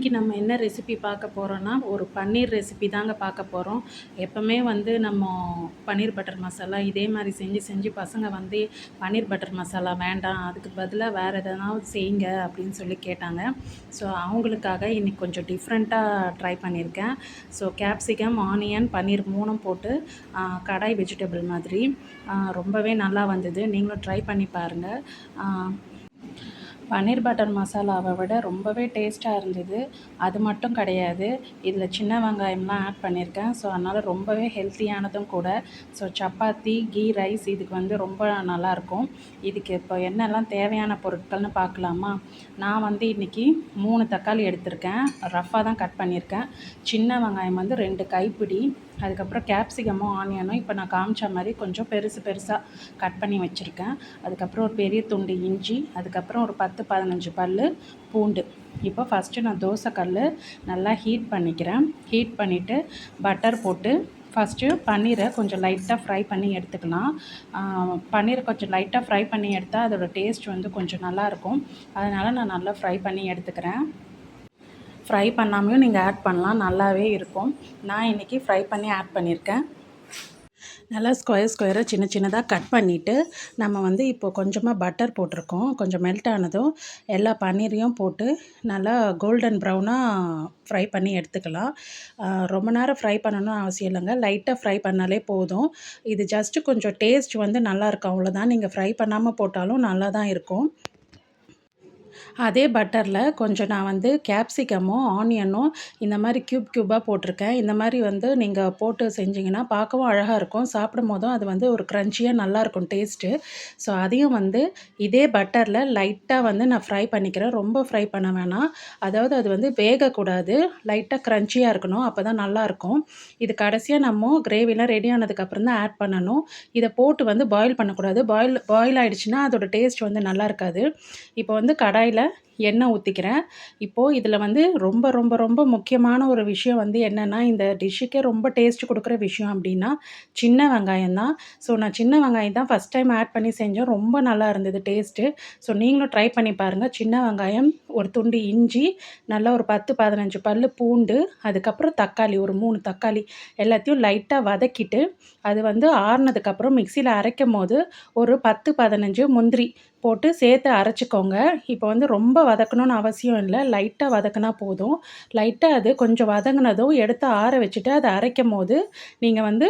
இன்றைக்கி நம்ம என்ன ரெசிபி பார்க்க போகிறோன்னா ஒரு பன்னீர் ரெசிபி தாங்க பார்க்க போகிறோம். எப்போவுமே வந்து நம்ம பன்னீர் பட்டர் மசாலா இதே மாதிரி செஞ்சு செஞ்சு பசங்க வந்து பன்னீர் பட்டர் மசாலா வேண்டாம், அதுக்கு பதிலாக வேறு எதனாவது செய்யுங்க அப்படின்னு சொல்லி கேட்டாங்க. ஸோ அவங்களுக்காக இன்றைக்கி கொஞ்சம் டிஃப்ரெண்ட்டாக ட்ரை பண்ணியிருக்கேன். ஸோ கேப்சிகம், ஆனியன், பன்னீர் 3ம் போட்டு கடாய் வெஜிடபிள் மாதிரி ரொம்பவே நல்லா வந்தது. நீங்களும் ட்ரை பண்ணி பாருங்கள். பன்னீர் பட்டர் மசாலாவை விட ரொம்பவே டேஸ்ட்டாக இருந்தது. அது மட்டும் கிடையாது, இதில் சின்ன வெங்காயம்லாம் ஆட் பண்ணியிருக்கேன். ஸோ அதனால் ரொம்பவே ஹெல்த்தியானதும் கூட. ஸோ சப்பாத்தி, கீ ரைஸ் இதுக்கு வந்து ரொம்ப நல்லாயிருக்கும். இதுக்கு இப்போ என்னெல்லாம் தேவையான பொருட்கள்னு பார்க்கலாமா? நான் வந்து இன்றைக்கி 3 தக்காளி எடுத்திருக்கேன். ரஃப்பாக தான் கட் பண்ணியிருக்கேன். சின்ன வெங்காயம் வந்து 2 கைப்பிடி. அதுக்கப்புறம் கேப்சிகமும் ஆனியனும் இப்போ நான் காமிச்ச மாதிரி கொஞ்சம் பெருசு பெருசாக கட் பண்ணி வச்சுருக்கேன். அதுக்கப்புறம் ஒரு பெரிய துண்டு இஞ்சி, அதுக்கப்புறம் ஒரு 10-15 பல் பூண்டு. இப்போ ஃபஸ்ட்டு நான் தோசைக்கல் நல்லா ஹீட் பண்ணிக்கிறேன். ஹீட் பண்ணிவிட்டு பட்டர் போட்டு ஃபஸ்ட்டு பன்னீரை கொஞ்சம் லைட்டாக ஃப்ரை பண்ணி எடுத்துக்கலாம். பன்னீரை கொஞ்சம் லைட்டாக ஃப்ரை பண்ணி எடுத்தால் அதோடய டேஸ்ட் வந்து கொஞ்சம் நல்லாயிருக்கும். அதனால் நான் நல்லா ஃப்ரை பண்ணி எடுத்துக்கிறேன். ஃப்ரை பண்ணாமையும் நீங்கள் ஆட் பண்ணலாம், நல்லாவே இருக்கும். நான் இன்றைக்கி ஃப்ரை பண்ணி ஆட் பண்ணியிருக்கேன். நல்லா ஸ்கொயராக சின்ன சின்னதாக கட் பண்ணிவிட்டு நம்ம வந்து இப்போது கொஞ்சமாக பட்டர் போட்டிருக்கோம். கொஞ்சம் மெல்ட் ஆனதும் எல்லா பன்னீரையும் போட்டு நல்லா கோல்டன் ப்ரௌனாக ஃப்ரை பண்ணி எடுத்துக்கலாம். ரொம்ப நேரம் ஃப்ரை பண்ணணும்னு அவசியம் இல்லைங்க, லைட்டாக ஃப்ரை பண்ணாலே போதும். இது ஜஸ்ட்டு கொஞ்சம் டேஸ்ட் வந்து நல்லாயிருக்கும், அவ்வளோதான். நீங்கள் ஃப்ரை பண்ணாமல் போட்டாலும் நல்லா தான் இருக்கும். அதே பட்டரில் கொஞ்சம் நான் வந்து கேப்சிகமும் ஆனியனும் இந்த மாதிரி க்யூபாக போட்டிருக்கேன். இந்த மாதிரி வந்து நீங்கள் போட்டு செஞ்சிங்கன்னா பார்க்கவும் அழகாக இருக்கும், சாப்பிடும் போதும் அது வந்து ஒரு க்ரன்ச்சியாக நல்லாயிருக்கும் டேஸ்ட்டு. ஸோ அதையும் வந்து இதே பட்டரில் லைட்டாக வந்து நான் ஃப்ரை பண்ணிக்கிறேன். ரொம்ப ஃப்ரை பண்ண வேணாம், அதாவது அது வந்து வேகக்கூடாது, லைட்டாக க்ரன்ச்சியாக இருக்கணும், அப்போ தான் நல்லாயிருக்கும். இது கடைசியாக நம்ம கிரேவிலாம் ரெடி ஆனதுக்கப்புறம் தான் ஆட் பண்ணணும். இதை போட்டு வந்து பாயில் பண்ணக்கூடாது. பாயில் ஆகிடுச்சின்னா அதோடய டேஸ்ட் வந்து நல்லா இருக்காது. இப்போ வந்து கடாயில் எண்ணெய் ஊற்றிக்கிறேன். இப்போது இதில் வந்து ரொம்ப ரொம்ப ரொம்ப முக்கியமான ஒரு விஷயம் வந்து என்னென்னா, இந்த டிஷ்ஷுக்கே ரொம்ப டேஸ்ட் கொடுக்குற விஷயம் அப்படின்னா சின்ன வெங்காயம் தான். ஸோ நான் சின்ன வெங்காயம் தான் ஃபஸ்ட் டைம் ஆட் பண்ணி செஞ்சேன். ரொம்ப நல்லா இருந்தது டேஸ்ட்டு. ஸோ நீங்களும் ட்ரை பண்ணி பாருங்கள். சின்ன வெங்காயம், ஒரு துண்டு இஞ்சி, நல்லா ஒரு 10-15 பல் பூண்டு, அதுக்கப்புறம் தக்காளி ஒரு 3 தக்காளி எல்லாத்தையும் லைட்டாக வதக்கிட்டு அது வந்து ஆறுனதுக்கப்புறம் மிக்சியில் அரைக்கும் போது ஒரு 10-15 முந்திரி போட்டு சேர்த்து அரைச்சிக்கோங்க. இப்போ வந்து ரொம்ப வதக்கணும்னு அவசியம் இல்லை, லைட்டாக வதக்கினா போதும். லைட்டாக அது கொஞ்சம் வதங்கினதும் எடுத்து ஆற வச்சுட்டு அதை அரைக்கும் போது நீங்கள் வந்து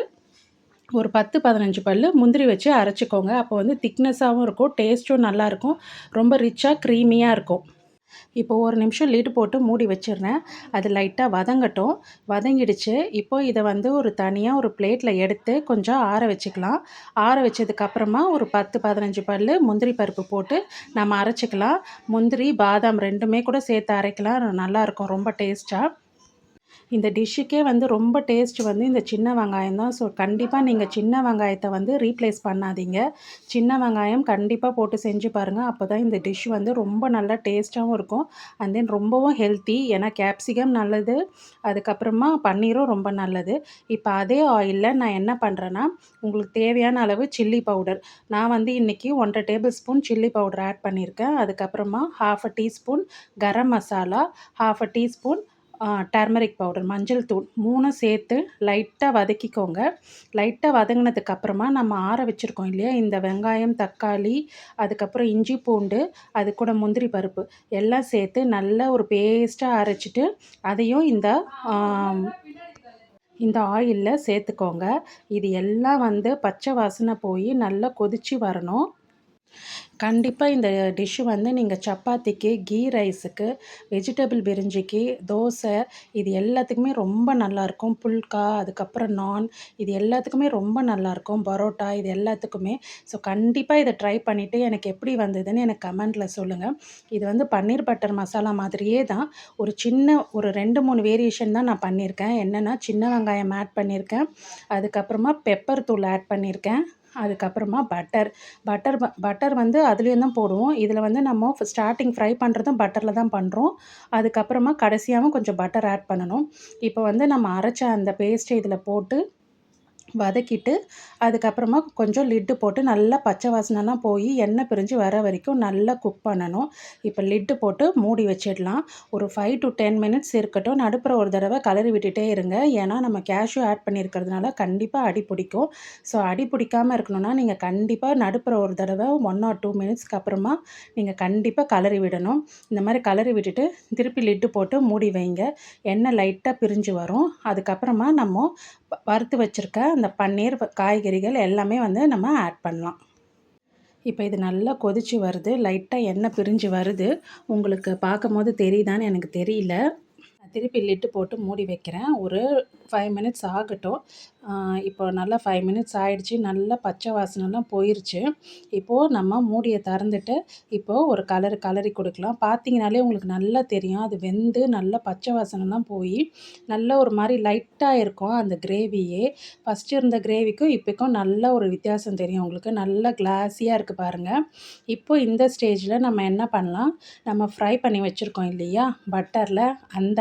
ஒரு 10-15 பல் முந்திரி வச்சு அரைச்சிக்கோங்க. அப்போ வந்து திக்னஸாகவும் இருக்கும், டேஸ்ட்டும் நல்லாயிருக்கும், ரொம்ப ரிச்சாக க்ரீமியாக இருக்கும். இப்போ ஒரு நிமிஷம் லிட் போட்டு மூடி வச்சிடுறேன். அது லைட்டாக வதங்கட்டும். வதங்கிடுச்சு. இப்போது இதை வந்து ஒரு தனியாக ஒரு பிளேட்டில் எடுத்து கொஞ்சம் ஆற வச்சுக்கலாம். ஆற வச்சதுக்கப்புறமா ஒரு 10-15 பல் முந்திரி பருப்பு போட்டு நம்ம அரைச்சிக்கலாம். முந்திரி, பாதாம் 2மே கூட சேர்த்து அரைக்கலாம், நல்லாயிருக்கும் ரொம்ப டேஸ்ட்டாக. இந்த டிஷ்ஷுக்கே வந்து ரொம்ப டேஸ்ட் வந்து இந்த சின்ன வெங்காயம் தான். ஸோ கண்டிப்பாக நீங்கள் சின்ன வெங்காயத்தை வந்து ரீப்ளேஸ் பண்ணாதீங்க. சின்ன வெங்காயம் கண்டிப்பாக போட்டு செஞ்சு பாருங்கள். அப்போ தான் இந்த டிஷ் வந்து ரொம்ப நல்லா டேஸ்ட்டாகவும் இருக்கும். அண்ட் தென் ரொம்பவும் ஹெல்த்தி, ஏன்னா கேப்சிகம் நல்லது, அதுக்கப்புறமா பன்னீரும் ரொம்ப நல்லது. இப்போ அதே ஆயிலில் நான் என்ன பண்ணுறேன்னா, உங்களுக்கு தேவையான அளவு சில்லி பவுடர், நான் வந்து இன்றைக்கி 1½ tablespoon chilli powder add பண்ணியிருக்கேன். அதுக்கப்புறமா 1/2 teaspoon garam masala, 1/2 teaspoon turmeric powder, மஞ்சள் தூள் 3ம் சேர்த்து லைட்டாக வதக்கிக்கோங்க. லைட்டாக வதங்கினதுக்கப்புறமா நம்ம ஆற வச்சுருக்கோம் இல்லையா, இந்த வெங்காயம், தக்காளி, அதுக்கப்புறம் இஞ்சி பூண்டு, அது கூட முந்திரி பருப்பு எல்லாம் சேர்த்து நல்லா ஒரு பேஸ்ட்டாக அரைச்சிட்டு அதையும் இந்த ஆயிலில் சேர்த்துக்கோங்க. இது எல்லாம் வந்து பச்சை வாசனை போய் நல்லா கொதித்து வரணும். கண்டிப்பாக இந்த டிஷ்ஷு வந்து நீங்கள் சப்பாத்திக்கு, கீ ரைஸுக்கு, வெஜிடபிள் பிரிஞ்சிக்கு, தோசை, இது எல்லாத்துக்குமே ரொம்ப நல்லாயிருக்கும். புல்கா, அதுக்கப்புறம் நான், இது எல்லாத்துக்குமே ரொம்ப நல்லாயிருக்கும். பரோட்டா, இது எல்லாத்துக்குமே. ஸோ கண்டிப்பாக இதை ட்ரை பண்ணிவிட்டு எனக்கு எப்படி வந்ததுன்னு எனக்கு கமெண்ட்டில் சொல்லுங்கள். இது வந்து பன்னீர் பட்டர் மசாலா மாதிரியே தான், ஒரு சின்ன ஒரு 2-3 வேரியேஷன் தான் நான் பண்ணியிருக்கேன். என்னென்னா, சின்ன வெங்காயம் ஆட் பண்ணியிருக்கேன், அதுக்கப்புறமா பெப்பர் தூள் ஆட் பண்ணியிருக்கேன், அதுக்கப்புறமா பட்டர் வந்து அதுலேயும் தான் போடுவோம். இதில் வந்து நம்ம ஸ்டார்டிங் ஃப்ரை பண்ணுறதும் பட்டரில் தான் பண்ணுறோம். அதுக்கப்புறமா கடைசியாகவும் கொஞ்சம் பட்டர் ஆட் பண்ணணும். இப்போ வந்து நம்ம அரைச்ச அந்த பேஸ்ட்டை இதில் போட்டு வதக்கிட்டு அதுக்கப்புறமா கொஞ்சம் லிட்டு போட்டு நல்லா பச்சை வாசனைலாம் போய் எண்ணெய் பிரிஞ்சு வர வரைக்கும் நல்லா குக் பண்ணணும். இப்போ லிட்டு போட்டு மூடி வச்சிடலாம். ஒரு 5 to 10 மினிட்ஸ் இருக்கட்டும். நடுப்புற ஒரு தடவை கலரி விட்டுட்டே இருங்க. ஏன்னா நம்ம கேஷ்யூ ஆட் பண்ணியிருக்கிறதுனால கண்டிப்பாக அடி பிடிக்கும். ஸோ அடி பிடிக்காம இருக்கணும்னா நீங்கள் கண்டிப்பாக நடுப்புற ஒரு தடவை 1 or 2 மினிட்ஸ்க்கு அப்புறமா நீங்கள் கண்டிப்பாக கலரி விடணும். இந்த மாதிரி கலரி விட்டுட்டு திருப்பி லிட்டு போட்டு மூடி வைங்க. எண்ணெய் லைட்டாக பிரிஞ்சு வரும். அதுக்கப்புறமா நம்ம வறுத்து வச்சுருக்க அந்த பன்னீர், காய்கறிகள் எல்லாமே வந்து நம்ம ஆட் பண்ணலாம். இப்போ இது நல்லா கொதிச்சு வருது. லைட்டா எண்ணெய் பிரிஞ்சு வருது. உங்களுக்கு பார்க்கும்போது தெரியுதான்னு எனக்கு தெரியல. திருப்பி லிட்டு போட்டு மூடி வைக்கிறேன். ஒரு 5 மினிட்ஸ் ஆகட்டும். இப்போ நல்லா 5 மினிட்ஸ் ஆயிடுச்சு. நல்லா பச்சை வாசனைலாம் போயிருச்சு. இப்போது நம்ம மூடிய திறந்துட்டு, இப்போது ஒரு கலரி கொடுக்கலாம். பார்த்தீங்கனாலே உங்களுக்கு நல்லா தெரியும். அது வெந்து நல்லா பச்சை வாசனைலாம் போய், நல்ல ஒரு மாரி லைட்டா இருக்கும் அந்த கிரேவியே. ஃபஸ்ட்டு இருந்த கிரேவிக்கும் இப்போக்கும் நல்ல ஒரு வித்தியாசம் தெரியும் உங்களுக்கு. நல்லா கிளாஸியா இருக்கு பாருங்க. இப்போ இந்த ஸ்டேஜில நம்ம என்ன பண்ணலாம், நம்ம ஃப்ரை பண்ணி வச்சுருக்கோம் இல்லையா? பட்டர்ல அந்த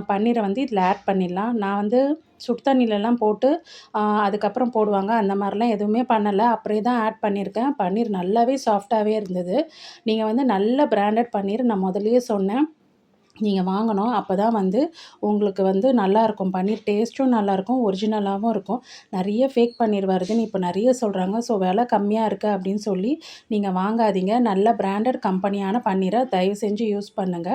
பன்னீரை வந்து இதில ஆட் பண்ணிடலாம். நான் வந்து சுடு தண்ணிலலாம் போட்டு அதுக்கப்புறம் போடுவாங்க. அந்த மாரிலாம் எதுவுமே பண்ணல. அப்படியே தான் ஆட் பண்ணியிருக்கேன். பன்னீர் நல்லாவே சாஃப்ட்டாவே இருந்தது. நீங்க வந்து நல்ல பிராண்டட் பன்னீர் நான் முதல்லயே சொன்னேன். நீங்க வாங்கணும். அப்பதான் வந்து உங்களுக்கு வந்து நல்லாயிருக்கும். பன்னீர் டேஸ்ட்டும் நல்லாயிருக்கும். ஒரிஜினலாவும் இருக்கும். நெறைய ஃபேக் பன்னீர் வருதுன்னு இப்போ நெறைய சொல்றாங்க. ஸோ விலை கம்மியா இருக்கு அப்படின்னு சொல்லி நீங்க வாங்காதீங்க. நல்ல பிராண்டட் கம்பெனியான பன்னீர தயவு செஞ்சு யூஸ் பண்ணுங்க.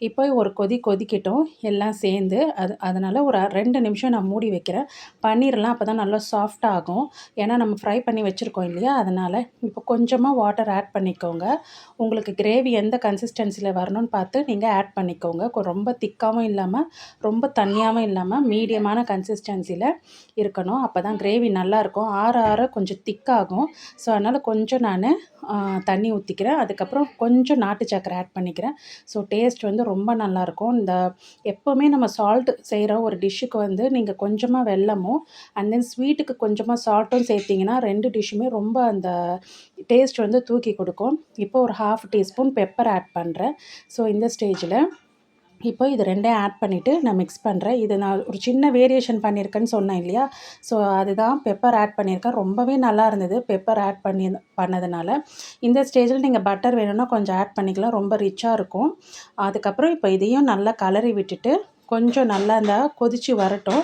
இப்போ ஒரு கொதிக்கட்டும் எல்லாம் சேர்ந்து. அதனால ஒரு 2 நிமிஷம் நான் மூடி வைக்கிறேன். பன்னீர்லாம் அப்பதான் நல்லா சாஃப்ட் ஆகும். ஏன்னா நம்ம ஃப்ரை பண்ணி வச்சுருக்கோம் இல்லையா? அதனால. இப்போ கொஞ்சமா வாட்டர் ஆட் பண்ணிக்கோங்க. உங்களுக்கு கிரேவி எந்த கன்சிஸ்டன்சில வரணும்னு பார்த்து நீங்க ஆட் பண்ணிக்கோங்க. ரொம்ப திக்காவும் இல்லாம, ரொம்ப தண்ணியாவும் இல்லாம மீடியமான கன்சிஸ்டன்சில இருக்கணும். அப்பதான் கிரேவி நல்லாயிருக்கும். ஆற ஆற கொஞ்சம் திக்காகும். ஸோ அதனால கொஞ்சம் நானு தண்ணி ஊத்திக்கிறேன். அதுக்கப்புறம் கொஞ்சம் நாட்டு சர்க்கரை ஆட் பண்ணிக்கிறேன். ஸோ டேஸ்ட் வந்து ரொம்ப நல்லாயிருக்கும். எப்பவுமே நம்ம சால்ட் செய்ற ஒரு டிஷ்ஷுக்கு வந்து நீங்க கொஞ்சமா வெல்லமும், அண்ட் தென் ஸ்வீட்டுக்கு கொஞ்சமா சால்ட்டும் சேர்த்தீங்கன்னா 2 டிஷ்ஷுமே ரொம்ப அந்த டேஸ்ட் வந்து தூக்கி குடுக்கும். இப்போ ஒரு 1/2 டீஸ்பூன் பெப்பர் ஆட் பண்றேன். ஸோ இந்த ஸ்டேஜில இப்போ இது 2யும் ஆட் பண்ணிவிட்டு நான் மிக்ஸ் பண்ணுறேன். இது நான் ஒரு சின்ன வேரியேஷன் பண்ணியிருக்கேன்னு சொன்னேன் இல்லையா? ஸோ அதுதான் பெப்பர் ஆட் பண்ணியிருக்கேன். ரொம்பவே நல்லா இருந்தது பெப்பர் ஆட் பண்ணதுனால. இந்த ஸ்டேஜில் நீங்கள் பட்டர் வேணும்னா கொஞ்சம் ஆட் பண்ணிக்கலாம். ரொம்ப ரிச்சா இருக்கும். அதுக்கப்புறம் இப்போ இதையும் நல்லா கலரி விட்டுட்டு, கொஞ்சம் நல்லா கொதிச்சு வரட்டும்.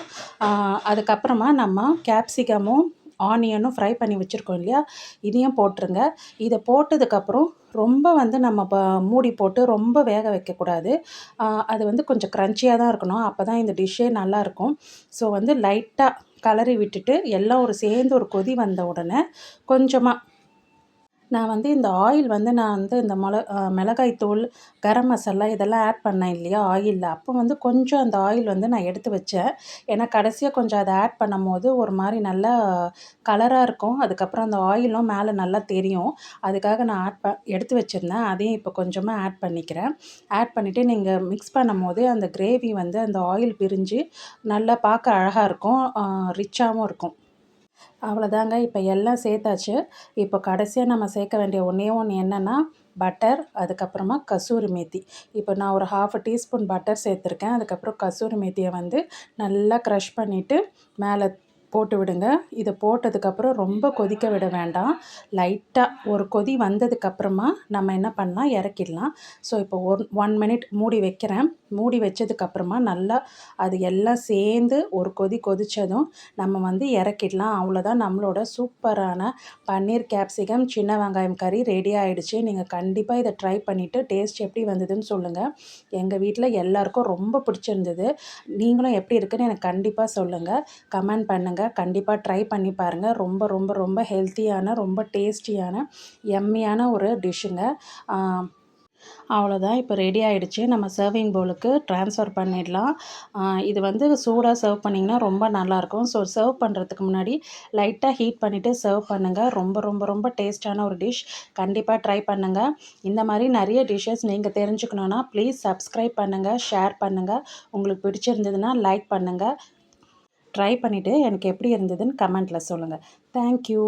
அதுக்கப்புறமா நம்ம கேப்சிகமும், ஆனியனும் ஃப்ரை பண்ணி வச்சுருக்கோம் இல்லையா? இதையும் போட்டுருங்க. இத போட்டதுக்கப்புறம் ரொம்ப வந்து நம்ம மூடி போட்டு ரொம்ப வேக வைக்கக்கூடாது. அது வந்து கொஞ்சம் கிரன்ச்சியா தான் இருக்கணும். அப்பதான் இந்த டிஷ்ஷே நல்லாயிருக்கும். ஸோ வந்து லைட்டா கலரி விட்டுட்டு, எல்லாம் சேர்ந்து ஒரு கொதி வந்த உடனே கொஞ்சமா நான் வந்து இந்த ஆயில் வந்து நான் வந்து இந்த மிளகாய் தூள், கரம் மசாலா இதெல்லாம் ஆட் பண்ணேன் இல்லையா ஆயில்ல. அப்போ வந்து கொஞ்சம் அந்த ஆயில் வந்து நான் எடுத்து வச்சேன். ஏன்னா கடைசியா கொஞ்சம் அத ஆட் பண்ணும்போது ஒரு மாரி நல்லா கலரா இருக்கும். அதுக்கப்புறம் அந்த ஆயிலும் மேல நல்லா தெரியும். அதுக்காக நான் எடுத்து வச்சிருந்தேன். அதையும் இப்போ கொஞ்சமா ஆட் பண்ணிக்கிறேன். ஆட் பண்ணிட்டு நீங்க மிக்ஸ் பண்ணும்போது அந்த கிரேவி வந்து அந்த ஆயில் பிரிஞ்சு நல்லா பார்க்க அழகா இருக்கும். ரிச்சாவும் இருக்கும். அவ்வளோதாங்க. இப்போ எல்லாம் சேர்த்தாச்சு. இப்போ கடைசியா நம்ம சேர்க்க வேண்டிய ஒண்ணே ஒண்ணு என்னன்னா, பட்டர், அதுக்கப்புறமா கசூரி மேத்தி. இப்போ நான் ஒரு 1/2 டீஸ்பூன் பட்டர் சேர்த்துருக்கேன். அதுக்கப்புறம் கசூரி மேத்திய வந்து நல்லா க்ரஷ் பண்ணிட்டு மேல போட்டு விடுங்க. இத போட்டதுக்கப்புறம் ரொம்ப கொதிக்க விட வேண்டாம். லைட்டா ஒரு கொதி வந்ததுக்கப்புறமா நம்ம என்ன பண்ணலாம், இறக்கிடலாம். ஸோ இப்போ 1 மினிட் மூடி வைக்கிறேன். மூடி வச்சதுக்கப்புறமா நல்லா அது எல்லாம் சேர்ந்து ஒரு கொதிச்சதும் நம்ம வந்து இறக்கிடலாம். அவ்வளோதான் நம்மளோட சூப்பரான பன்னீர் கேப்சிகம், சின்ன வெங்காயம் கறி ரெடி ஆயிடுச்சு. நீங்க கண்டிப்பா இத ட்ரை பண்ணிட்டு டேஸ்ட் எப்படி வந்ததுன்னு சொல்லுங்க. எங்க வீட்ல எல்லாருக்கும் ரொம்ப பிடிச்சிருந்தது. நீங்களும் எப்படி இருக்குன்னு எனக்கு கண்டிப்பா சொல்லுங்க. கமெண்ட் பண்ணுங்க. கண்டிப்பா ட்ரை பண்ணி பாருங்க. ரொம்ப ரொம்ப ரொம்ப ஹெல்த்தியான, ரொம்ப டேஸ்டியான, யம்மியான ஒரு டிஷ்ஷுங்க. ஆ அவ்வளோதான். இப்போ ரெடி ஆயிடுச்சு. நம்ம சர்விங் பவுலுக்கு ட்ரான்ஸ்ஃபர் பண்ணிடலாம். இது வந்து சூடா சர்வ் பண்ணிங்கன்னா ரொம்ப நல்லாயிருக்கும். ஸோ சர்வ் பண்ணுறதுக்கு முன்னாடி லைட்டா ஹீட் பண்ணிவிட்டு சர்வ் பண்ணுங்க. ரொம்ப ரொம்ப ரொம்ப டேஸ்ட்டான ஒரு டிஷ். கண்டிப்பா ட்ரை பண்ணுங்க. இந்த மாரி நெறைய டிஷ்ஷஸ் நீங்க தெரிஞ்சுக்கணுன்னா ப்ளீஸ் சப்ஸ்கிரைப் பண்ணுங்க, ஷேர் பண்ணுங்க. உங்களுக்கு பிடிச்சிருந்ததுன்னா லைக் பண்ணுங்க. ட்ரை பண்ணிவிட்டு எனக்கு எப்படி இருந்ததுன்னு கமெண்ட்ல சொல்லுங்க. Thank you.